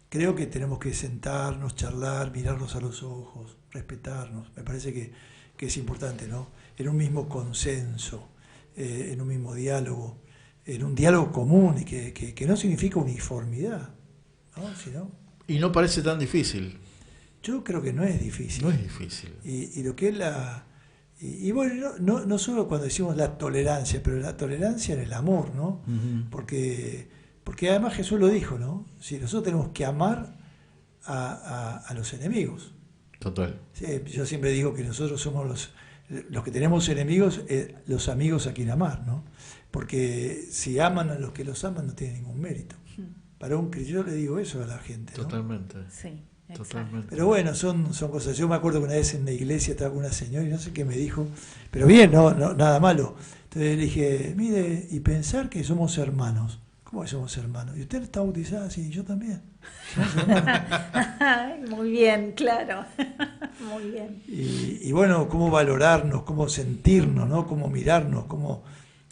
Creo que tenemos que sentarnos, charlar, mirarnos a los ojos, respetarnos. Me parece que es importante, ¿no? En un mismo consenso, en un mismo diálogo, en un diálogo común y que no significa uniformidad, ¿no? Sino, y no parece tan difícil. Yo creo que no es difícil. No es difícil. Y lo que es y bueno, no solo cuando decimos la tolerancia, pero la tolerancia en el amor, ¿no? Uh-huh. Porque además Jesús lo dijo, ¿no? Si nosotros tenemos que amar a los enemigos. Total. Sí, yo siempre digo que nosotros somos los que tenemos enemigos, los amigos a quien amar, ¿no? Porque si aman a los que los aman no tiene ningún mérito. Para un cristiano, yo le digo eso a la gente, ¿no? Totalmente. Sí. Totalmente. Pero bueno, son cosas. Yo me acuerdo que una vez en la iglesia estaba con una señora y no sé qué me dijo, pero bien, no nada malo. Entonces le dije, mire, y pensar que somos hermanos. ¿Cómo que somos hermanos? ¿Y usted está bautizada? Sí, yo también. Muy bien, claro. Muy bien. Y bueno, cómo valorarnos, cómo sentirnos, ¿no? Cómo mirarnos, cómo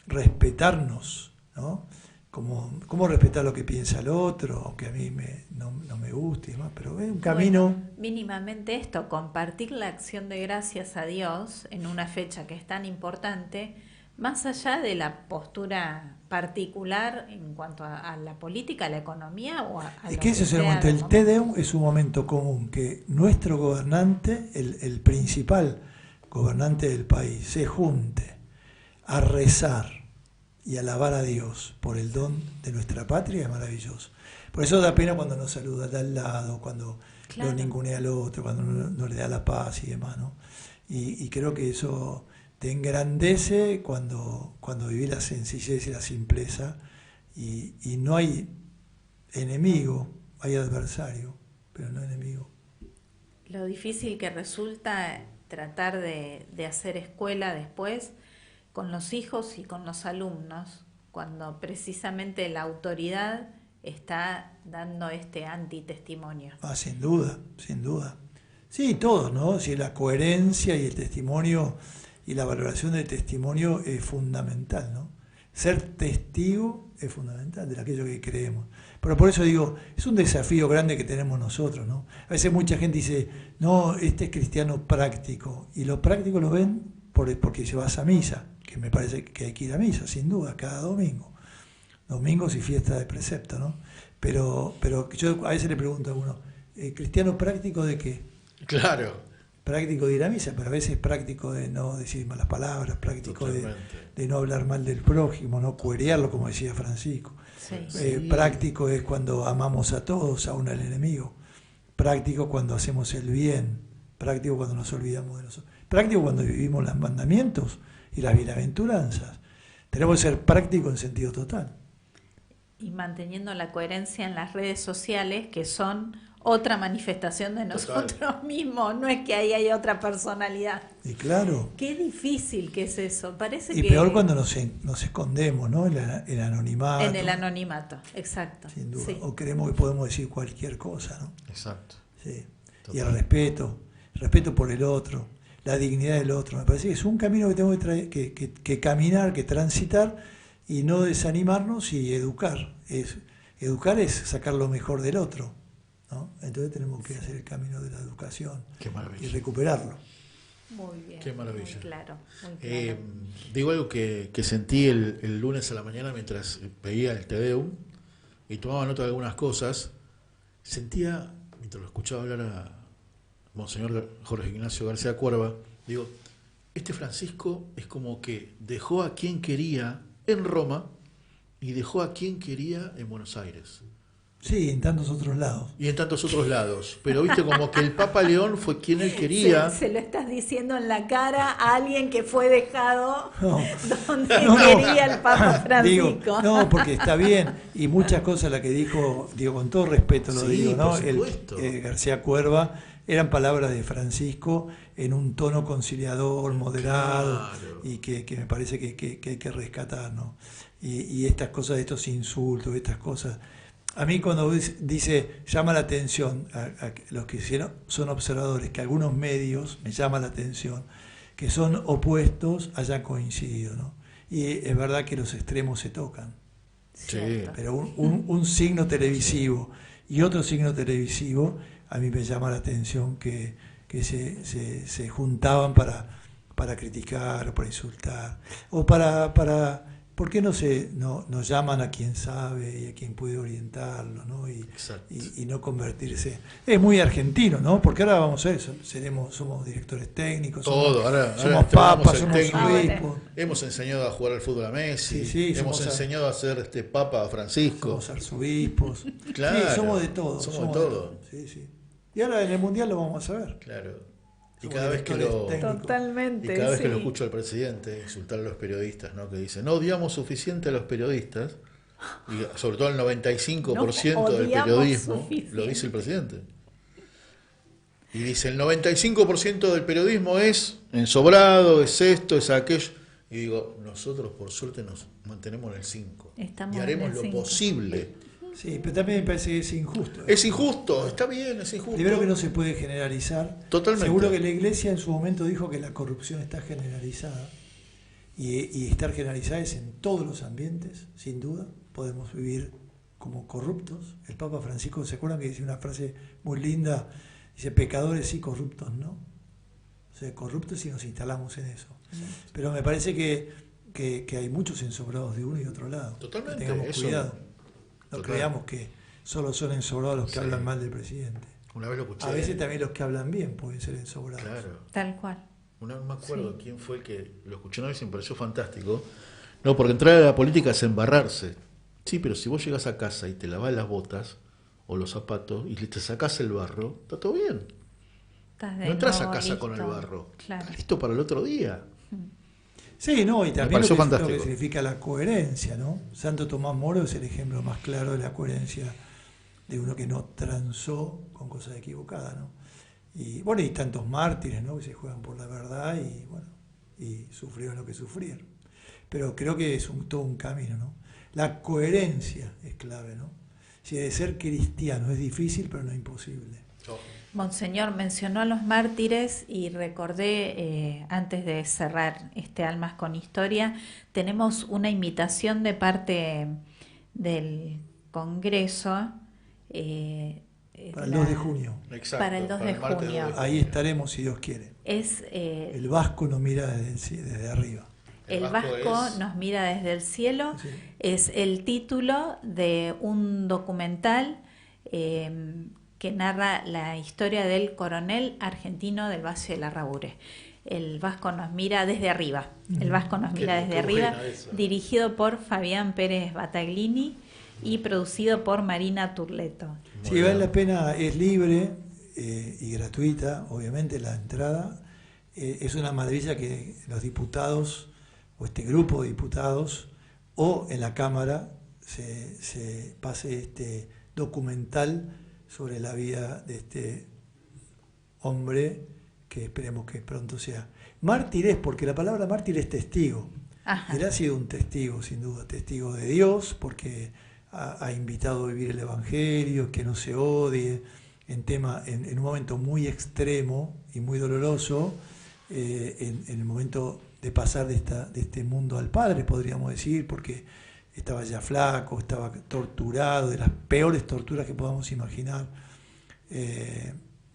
respetarnos, ¿no? Cómo respetar lo que piensa el otro, aunque a mí no me guste y demás, pero es un camino... Bueno, mínimamente esto, compartir la acción de gracias a Dios en una fecha que es tan importante, más allá de la postura particular en cuanto a la política, a la economía o a es que ese es el momento. El Te Deum es un momento común, que nuestro gobernante, el principal gobernante del país, se junte a rezar y alabar a Dios por el don de nuestra patria, es maravilloso. Por eso da pena cuando nos saluda de al lado, cuando lo ningunea al otro, cuando no le da la paz y demás, ¿no? Y creo que eso te engrandece cuando vivís la sencillez y la simpleza, y no hay enemigo, hay adversario, pero no enemigo. Lo difícil que resulta tratar de hacer escuela después con los hijos y con los alumnos, cuando precisamente la autoridad está dando este antitestimonio. Sin duda, sin duda. Sí, todo, ¿no? Si la coherencia y el testimonio y la valoración del testimonio es fundamental, ¿no? Ser testigo es fundamental de aquello que creemos. Pero por eso digo, es un desafío grande que tenemos nosotros, ¿no? A veces mucha gente dice, no, este es cristiano práctico, y lo práctico lo ven porque se vas a misa, que me parece que hay que ir a misa, sin duda, cada domingo. Domingos y fiesta de precepto, ¿no? Pero yo a veces le pregunto a uno, ¿cristiano práctico de qué? Claro. Práctico de ir a misa, pero a veces práctico de no decir malas palabras, práctico de no hablar mal del prójimo, no cuerearlo, como decía Francisco. Sí. Práctico es cuando amamos a todos, aún al enemigo. Práctico cuando hacemos el bien. Práctico cuando nos olvidamos de nosotros. Práctico cuando vivimos los mandamientos y las bienaventuranzas. Tenemos que ser prácticos en sentido total. Y manteniendo la coherencia en las redes sociales, que son otra manifestación de nosotros mismos, no es que ahí hay otra personalidad. Y claro. Qué difícil que es eso. Parece y peor cuando nos escondemos, ¿no? El anonimato. En el anonimato, exacto. Sin duda. Sí. O creemos que podemos decir cualquier cosa, ¿no? Exacto. Sí. Y el respeto por el otro, la dignidad del otro. Me parece que es un camino que tenemos que caminar, que transitar, y no desanimarnos y educar. Educar es sacar lo mejor del otro, ¿no? Entonces tenemos que hacer el camino de la educación. Qué maravilla. Y recuperarlo. Muy bien. Qué maravilla. Muy claro. Muy claro. Digo algo que sentí el lunes a la mañana mientras veía el Te Deum y tomaba nota de algunas cosas. Sentía, mientras lo escuchaba hablar a Monseñor Jorge Ignacio García Cuerva, digo, este Francisco es como que dejó a quien quería en Roma y dejó a quien quería en Buenos Aires. Sí, en tantos otros lados. Y en tantos otros lados. Pero viste como que el Papa León fue quien él quería. Se lo estás diciendo en la cara a alguien que fue dejado donde quería el Papa Francisco. Digo, porque está bien. Y muchas cosas las que digo con todo respeto lo digo, ¿no? García Cuerva, eran palabras de Francisco en un tono conciliador, moderado, claro. Y que me parece que hay que rescatar, ¿no? Y estas cosas, estos insultos, estas cosas... A mí cuando dice, llama la atención a los que son observadores, que algunos medios me llama la atención, que son opuestos hayan coincidido, ¿no? Y es verdad que los extremos se tocan. Sí. Pero un signo televisivo y otro signo televisivo, a mí me llama la atención que se juntaban para criticar o para insultar, o ¿por qué nos llaman a quien sabe y a quien puede orientarlo, ¿no? Y no convertirse? Es muy argentino, ¿no? Porque ahora vamos a eso, somos directores técnicos, somos papas, somos obispos. Hemos enseñado a jugar al fútbol a Messi, hemos enseñado a ser papa a Francisco. Somos arzobispos. Claro, sí, somos de todo. Somos de todo. Sí, sí. Y ahora en el Mundial lo vamos a ver. Claro. Y cada vez que lo escucho al presidente insultar a los periodistas, ¿no? Que dice, no odiamos suficiente a los periodistas, y sobre todo el 95% del periodismo, lo dice el presidente. Y dice, el 95% del periodismo es ensobrado, es esto, es aquello. Y digo, nosotros por suerte nos mantenemos en el 5. Y haremos lo posible. Sí, pero también me parece que es injusto. Es injusto, está bien, es injusto. Primero que no se puede generalizar. Totalmente. Seguro que la Iglesia en su momento dijo que la corrupción está generalizada. Y estar generalizada es en todos los ambientes, sin duda. Podemos vivir como corruptos. El Papa Francisco, ¿se acuerdan que dice una frase muy linda? Dice, pecadores sí, corruptos no. O sea, corruptos si nos instalamos en eso. Pero me parece que hay muchos ensobrados de uno y otro lado. Totalmente. Que tengamos cuidado. No creamos que solo son ensobrados los que hablan mal del presidente. Una vez lo escuché. A veces también los que hablan bien pueden ser ensobrados. Claro. Tal cual. No me acuerdo quién fue el que lo escuché una vez y me pareció fantástico. No, porque entrar a la política es embarrarse. Sí, pero si vos llegas a casa y te lavas las botas o los zapatos y te sacás el barro, está todo bien. No entras a casa con el barro. Claro. Estás listo para el otro día. Sí, no, y también lo que significa la coherencia, ¿no? Santo Tomás Moro es el ejemplo más claro de la coherencia de uno que no transó con cosas equivocadas, ¿no? Y bueno, y tantos mártires, ¿no? Que se juegan por la verdad y bueno, y sufrieron lo que sufrieron. Pero creo que es todo un camino, ¿no? La coherencia es clave, ¿no? Si de ser cristiano es difícil, pero no imposible. Monseñor mencionó a los mártires y recordé, antes de cerrar este Almas con Historia, tenemos una invitación de parte del Congreso. Para el 2 de junio. Exacto, para el 2 de junio. Ahí estaremos, si Dios quiere. El Vasco nos mira desde arriba. El Vasco nos mira desde el cielo. Sí. Es el título de un documental que narra la historia del coronel argentino del Valle de Larraure. El Vasco nos mira desde arriba. El Vasco nos mira desde arriba, dirigido por Fabián Pérez Battaglini y producido por Marina Turleto. Sí, vale la pena, es libre y gratuita, obviamente, la entrada. Es una maravilla que los diputados, o este grupo de diputados, o en la Cámara, se pase este documental sobre la vida de este hombre, que esperemos que pronto sea. Mártir es, porque la palabra mártir es testigo. Ajá. Él ha sido un testigo, sin duda, testigo de Dios, porque ha invitado a vivir el Evangelio, que no se odie, en un momento muy extremo y muy doloroso, en el momento de pasar de este mundo al Padre, podríamos decir, porque estaba ya flaco, estaba torturado, de las peores torturas que podamos imaginar,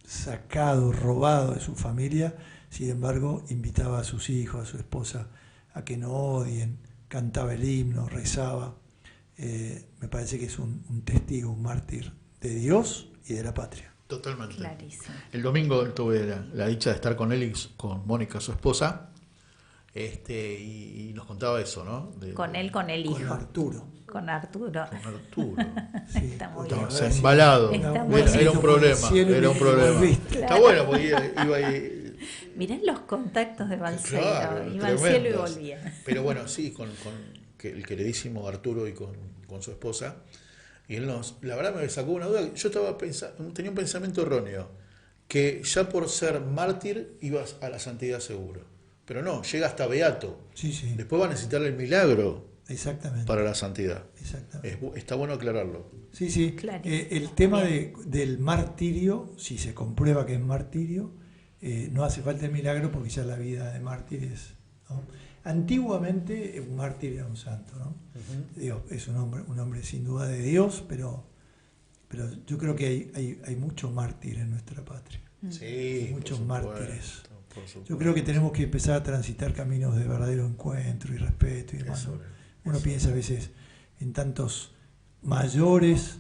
sacado, robado de su familia. Sin embargo, invitaba a sus hijos, a su esposa, a que no odien, cantaba el himno, rezaba. Me parece que es un testigo, un mártir de Dios y de la patria. Totalmente. Clarísimo. El domingo tuve la dicha de estar con él y con Mónica, su esposa, y nos contaba eso, ¿no? Con el hijo. Con Arturo. Con Arturo. Sí. Está muy bien. Bien. Embalado. Era un problema. Está bueno, porque iba ahí. Mirá los contactos de Balseiro. Claro, iba al cielo y volvía. Pero bueno, sí, con el queridísimo Arturo y con su esposa. Y él la verdad me sacó una duda. Yo tenía un pensamiento erróneo, que ya por ser mártir ibas a la santidad seguro. Pero no, llega hasta beato. Sí, sí. Después va a necesitar el milagro Exactamente. para la santidad. Exactamente. Está bueno aclararlo. Sí, sí. El tema del martirio, si se comprueba que es martirio, no hace falta el milagro porque ya la vida de mártires, ¿no? Antiguamente un mártir era un santo, ¿no? Dios, es un hombre sin duda de Dios, pero yo creo que hay mucho mártir en nuestra patria. Sí, muchos mártires. Por yo creo que tenemos que empezar a transitar caminos de verdadero encuentro y respeto y demás. Uno piensa a veces en tantos mayores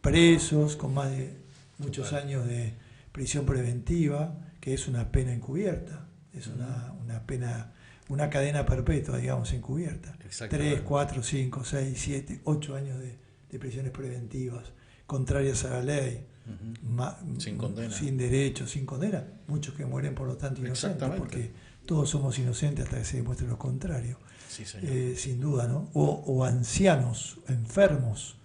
presos con más de muchos años de prisión preventiva, que es una pena encubierta, es una pena, una cadena perpetua, digamos, encubierta. 3, 4, 5, 6, 7, 8 años de prisiones preventivas, contrarias a la ley, sin condena, sin derecho, sin condena, muchos que mueren por lo tanto inocentes, porque todos somos inocentes hasta que se demuestre lo contrario. Sí, señor. Sin duda, ¿no? O ancianos, enfermos,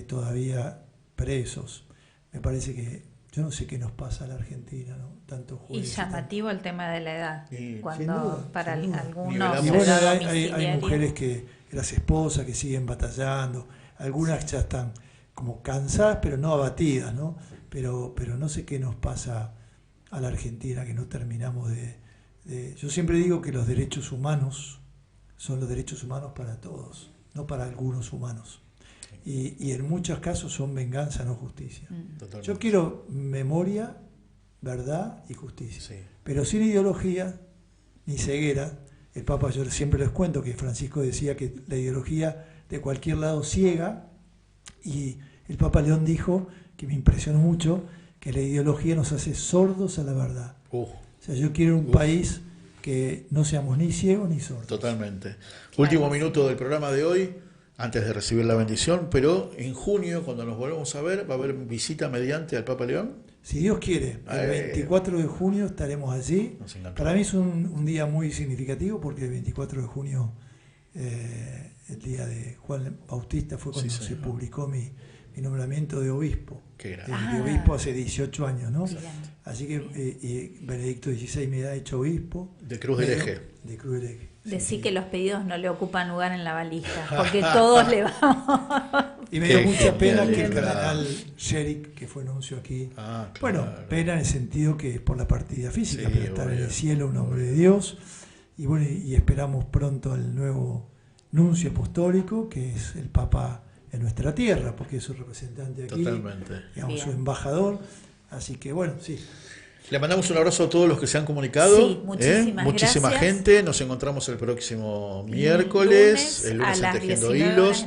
todavía presos. Me parece que yo no sé qué nos pasa a la Argentina, ¿no? Tantos jueces. Y llamativo el tema de la edad. Cuando para algunos y bueno, hay mujeres que las esposas que siguen batallando, algunas ya están como cansadas, pero no abatidas, ¿no? Pero no sé qué nos pasa a la Argentina, que no terminamos de... Yo siempre digo que los derechos humanos son los derechos humanos para todos, no para algunos humanos. Y en muchos casos son venganza, no justicia. Totalmente. Yo quiero memoria, verdad y justicia. Sí. Pero sin ideología ni ceguera. El Papa, yo siempre les cuento que Francisco decía que la ideología de cualquier lado ciega, y el Papa León dijo, que me impresionó mucho, que la ideología nos hace sordos a la verdad. O sea, yo quiero un país que no seamos ni ciegos ni sordos. Totalmente. Último minuto del programa de hoy, antes de recibir la bendición, pero en junio, cuando nos volvemos a ver, ¿va a haber visita mediante al Papa León? Si Dios quiere, el 24 de junio estaremos allí. Para mí es un día muy significativo porque el 24 de junio, el día de Juan Bautista, fue cuando se publicó mi nombramiento de obispo. De obispo hace 18 años, ¿no? Así que Benedicto XVI me ha hecho obispo. De Cruz del Eje. De Cruz del Eje. Decí que los pedidos no le ocupan lugar en la valija, porque todos le vamos. Y me dio mucha pena que el cardenal Sherick, que fue nuncio aquí, bueno, pena en el sentido que es por la partida física, pero estar en el cielo, un hombre de Dios, y bueno, y esperamos pronto al nuevo nuncio apostólico, que es el Papa en nuestra tierra, porque es su representante aquí, digamos, su embajador, así que bueno, sí. Le mandamos un abrazo a todos los que se han comunicado. Sí, muchísima gente. Nos encontramos el próximo miércoles, el lunes en Tejiendo Hilos.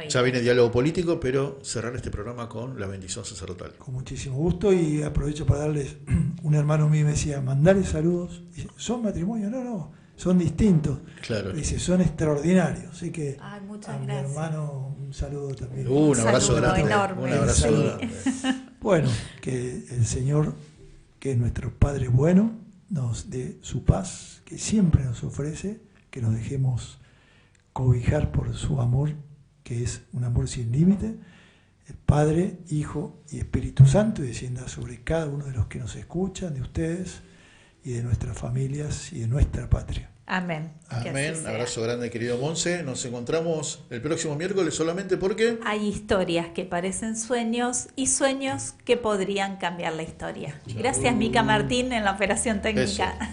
Ya viene Diálogo Político, pero cerrar este programa con la bendición sacerdotal. Con muchísimo gusto, y aprovecho para darles, un hermano mío me decía, mandarles saludos. Dice, ¿son matrimonios? No, son distintos. Claro. Dice, son extraordinarios. Así que muchas mi hermano un saludo también. Un abrazo grande. Enorme. Un abrazo grande. Bueno, que el Señor, que es nuestro Padre bueno, nos dé su paz, que siempre nos ofrece, que nos dejemos cobijar por su amor, que es un amor sin límite. El Padre, Hijo y Espíritu Santo, y descienda sobre cada uno de los que nos escuchan, de ustedes y de nuestras familias y de nuestra patria. Amén. Amén. Abrazo grande, querido Monse. Nos encontramos el próximo miércoles solamente porque hay historias que parecen sueños y sueños que podrían cambiar la historia. Gracias, Mica Martín, en la operación técnica. Eso.